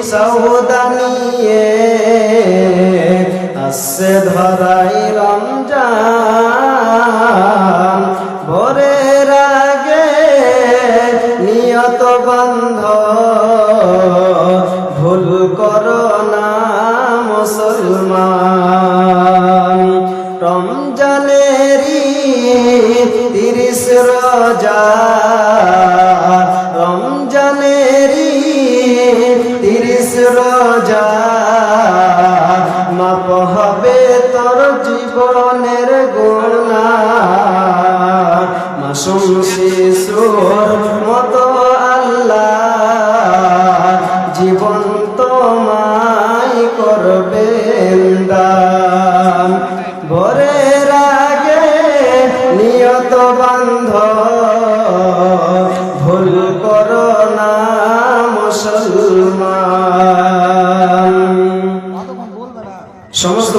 সৌদানিয়ে আসছে ধরাই রমজান ভোরের আগে নিয়ত বন্ধ ভুল করো না মুসলমান রমজানেরই 30 রোজা রমজানেরই 30 রোজা মাপ হবে তোর জীবনের গুনাহ মাসুম শিশুর মতো আল্লাহ জীবন তোমায় করবেন দান ভোরের আগে নিয়ত বান্ধ ভুল করো না মুসলমান সমস্ত